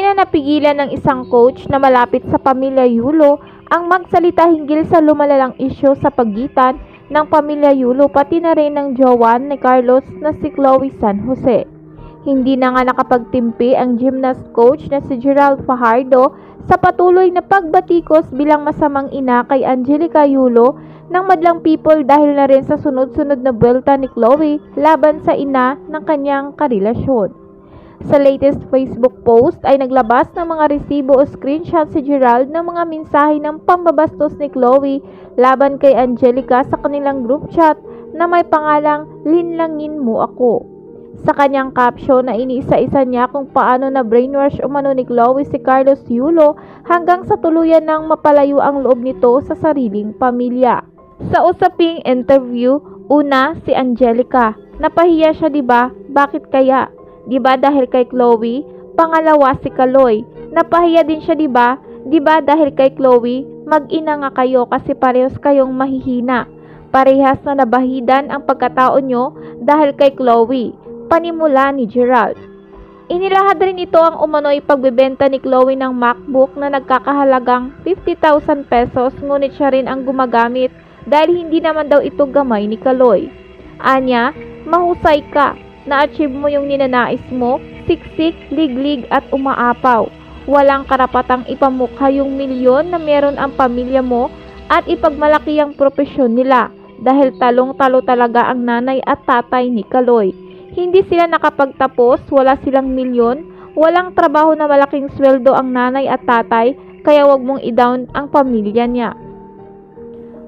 na napigilan ng isang coach na malapit sa pamilya Yulo ang magsalita hinggil sa lumalalang isyu sa pagitan ng pamilya Yulo pati na rin ng jowa ni Carlos na si Chloe San Jose. Hindi na nga nakapagtimpi ang gymnast coach na si Gerald Fajardo sa patuloy na pagbatikos bilang masamang ina kay Angelica Yulo ng madlang people dahil na rin sa sunod-sunod na buwelta ni Chloe laban sa ina ng kanyang karelasyon. Sa latest Facebook post ay naglabas ng mga resibo o screenshot si Gerald ng mga mensahe ng pambabastos ni Chloe laban kay Angelica sa kanilang group chat na may pangalang "Linlangin mo ako". Sa kanyang caption na iniisa-isa niya kung paano na brainwash umano ni Chloe si Carlos Yulo hanggang sa tuluyan ng mapalayo ang loob nito sa sariling pamilya. Sa usaping interview, una si Angelica. Napahiya siya, 'di ba? Bakit kaya? 'Di ba dahil kay Chloe? Pangalawa si Kaloy. Napahiya din siya, 'di ba? 'Di ba dahil kay Chloe? Mag-ina nga kayo kasi parehas kayong mahihina. Parehas na nabahidan ang pagkatao nyo dahil kay Chloe. Panimula ni Gerald. Inilahad rin ito ang umano'y pagbebenta ni Chloe ng MacBook na nagkakahalagang 50,000 pesos ngunit siya rin ang gumagamit dahil hindi naman daw ito gamay ni Kaloy. Anya, mahusay ka. Na-achieve mo yung ninanais mo, siksik, liglig at umaapaw. Walang karapatang ipamukha yung milyon na meron ang pamilya mo at ipagmalaki ang propesyon nila dahil talong-talo talaga ang nanay at tatay ni Kaloy. Hindi sila nakapagtapos, wala silang milyon, walang trabaho na malaking sweldo ang nanay at tatay, kaya wag mong i-down ang pamilya niya.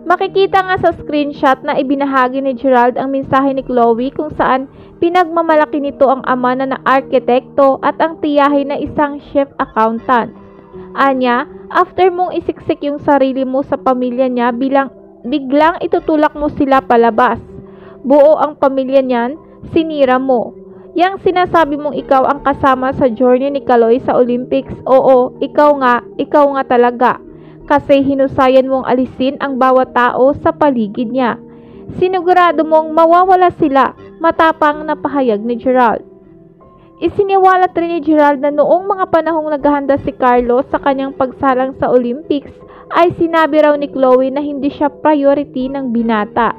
Makikita nga sa screenshot na ibinahagi ni Gerald ang mensahe ni Chloe kung saan pinagmamalaki nito ang ama na arkitekto at ang tiyahin na isang chef accountant. Anya, after mong isiksik yung sarili mo sa pamilya niya biglang itutulak mo sila palabas. Buo ang pamilya niyan, sinira mo. Yang sinasabi mong ikaw ang kasama sa journey ni Kaloy sa Olympics, oo, ikaw nga talaga. Kasi hinusayan mong alisin ang bawat tao sa paligid niya. Sinigurado mong mawawala sila, matapang na pahayag ni Gerald. Isiniwalat rin ni Gerald na noong mga panahong naghahanda si Carlos sa kanyang pagsalang sa Olympics, ay sinabi raw ni Chloe na hindi siya priority ng binata.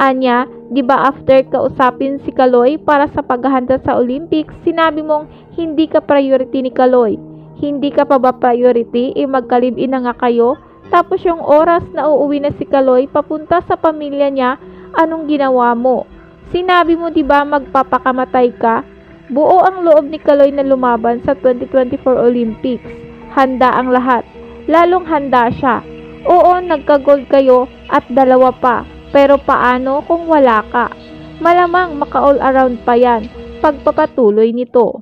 Anya, di ba after kausapin si Kaloy para sa paghahanda sa Olympics, sinabi mong hindi ka priority ni Kaloy. Hindi ka pa ba priority? Magkalib-in na nga kayo. Tapos yung oras na uuwi na si Kaloy papunta sa pamilya niya, anong ginawa mo? Sinabi mo di ba magpapakamatay ka? Buo ang loob ni Kaloy na lumaban sa 2024 Olympics. Handa ang lahat. Lalong handa siya. Oo, nagka-gold kayo at dalawa pa. Pero paano kung wala ka? Malamang maka-all around pa yan pagpapatuloy nito.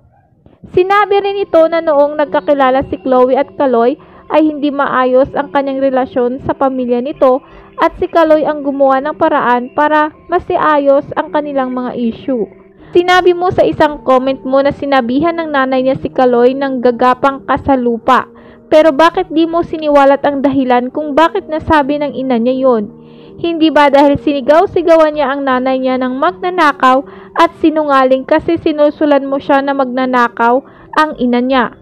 Sinabi rin ito na noong nagkakilala si Chloe at Kaloy ay hindi maayos ang kanyang relasyon sa pamilya nito at si Kaloy ang gumawa ng paraan para masiayos ang kanilang mga issue. Sinabi mo sa isang comment mo na sinabihan ng nanay niya si Kaloy ng gagapang ka sa lupa. Pero bakit di mo siniwalat ang dahilan kung bakit nasabi ng ina niya yon? Hindi ba dahil sinigaw-sigawan niya ang nanay niya ng magnanakaw at sinungaling kasi sinusulan mo siya na magnanakaw ang ina niya?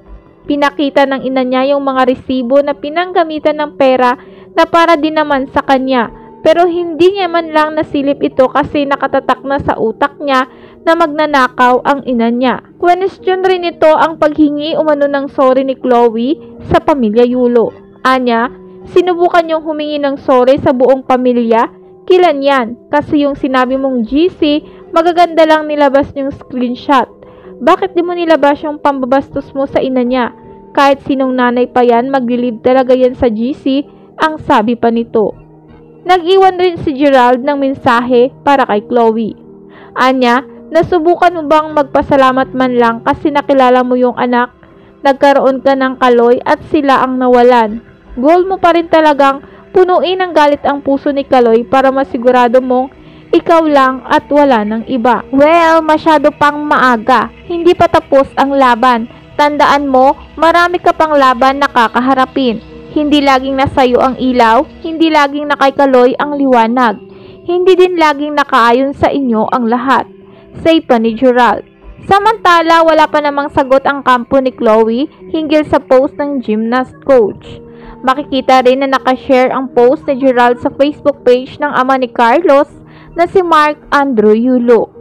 Pinakita ng ina niya yung mga resibo na pinanggamitan ng pera na para din naman sa kanya. Pero hindi niya man lang nasilip ito kasi nakatatak na sa utak niya na magnanakaw ang ina niya. Question rin ito ang paghingi umano ng sorry ni Chloe sa pamilya Yulo. Anya, sinubukan niyong humingi ng sorry sa buong pamilya? Kilan yan? Kasi yung sinabi mong GC, magaganda lang nilabas niyong screenshot. Bakit di mo nilabas yung pambabastos mo sa ina niya? Kahit sinong nanay pa yan, maglilib talaga yan sa GC, ang sabi pa nito. Nag-iwan rin si Gerald ng mensahe para kay Chloe. Anya, nasubukan mo bang magpasalamat man lang kasi nakilala mo yung anak? Nagkaroon ka ng Kaloy at sila ang nawalan. Goal mo pa rin talagang punuin ng galit ang puso ni Kaloy para masigurado mong ikaw lang at wala ng iba. Well, masyado pang maaga. Hindi pa tapos ang laban. Tandaan mo, marami ka pang laban na kakaharapin. Hindi laging nasayo ang ilaw, hindi laging nakay Kaloy ang liwanag. Hindi din laging nakaayon sa inyo ang lahat. Say pa ni Gerald. Samantala, wala pa namang sagot ang kampo ni Chloe hinggil sa post ng gymnast coach. Makikita rin na nakashare ang post ni Gerald sa Facebook page ng ama ni Carlos na si Mark Andrew Yulo.